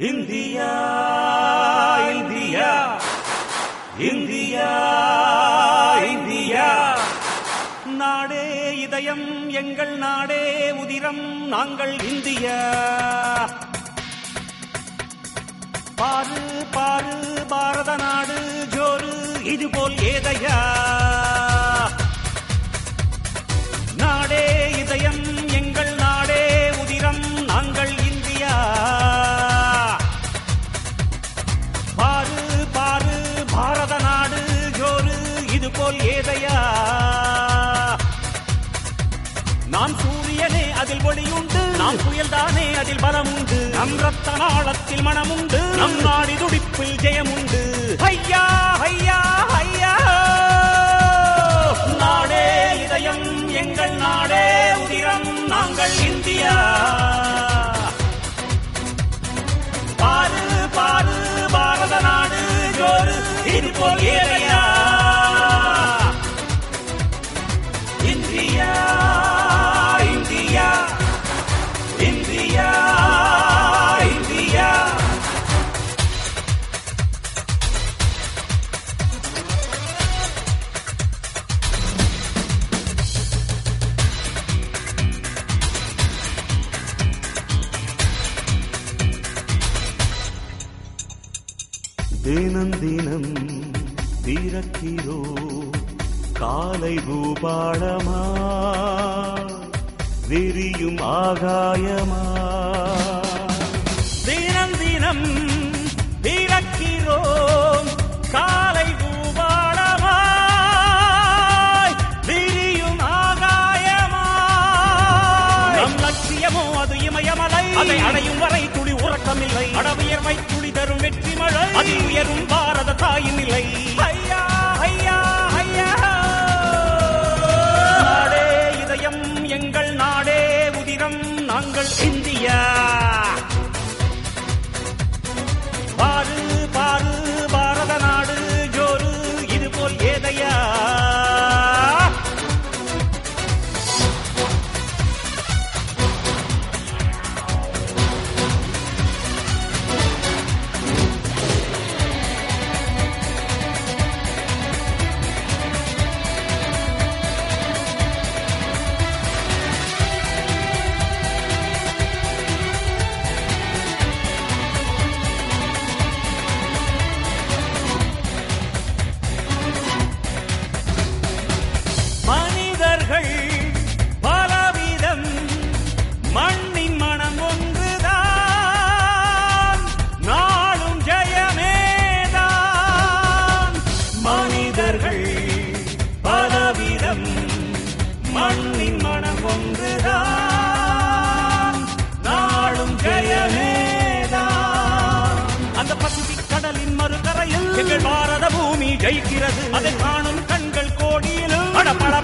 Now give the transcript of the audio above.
India India India India நாடே இதயம் எங்கள் நாடே உதிரம் நாங்கள் இந்தியா. பாரு பாரு பாரத நாடு ஜோரு இதுபோல் ஏதையா. நாடே இதயம் எங்கள் நாடே உதிரம் நாங்கள் இந்தியா. பாரு பாரு பாரத நாடு ஜோரு இதுபோல் ஏதையா. நாம் சூரியனே அதில் ஒளியுண்டு, நாம் புயல்தானே அதில் பலம் உண்டு. நம் ரத்த நாளத்தில் மனமுண்டு, நம் நாடி துடிப்பில் ஜெயமுண்டு. ஐயா ஐயா ஐயா நாடே இதயம் எங்கள் நாடே உதிரம் நாங்கள் இந்தியா. பாரு பாரு பாரத நாடு ஜோரு இது போல் ஏழையா. India India India India. தினம் தினம் திறக்கிறோ காலை பூபாளமா விரியும் ஆகாயமா. தினம் தினம் திறக்கிறோம் காலை பூபாளமா விரியும் ஆகாயமா. நம் லட்சியமோ அது இமயமலை, அதை அடையும் வரை துளி உறக்கமில்லை. அடவியர்வை துளி தரும் வெற்றி மழை, அதில் உயரும் பாரத தாயின் நிலை. ஐயா ஐயா ஐயா நாடே இதயம் எங்கள் நாடே உதிரம் நாங்கள் இந்தியா. பாரு பாரு பாரத நாடு ஜோரு இதுபோல் ஏதையா. மனிதர்கள் பலவிதம், மண்ணின் மனம் ஒன்றுதான், நாளும் ஜெயமேதான். மனிதர்கள் பலவிதம், மண்ணின் மனம் ஒன்றுதான், நாளும் ஜெயமேதான். அந்த பசிபிக் கடலின் மறுகரையில் எங்கள் பாரத பூமி ஜெயிக்கிறது. அதை காணும் கண்கள் கோடியிலும் பல பல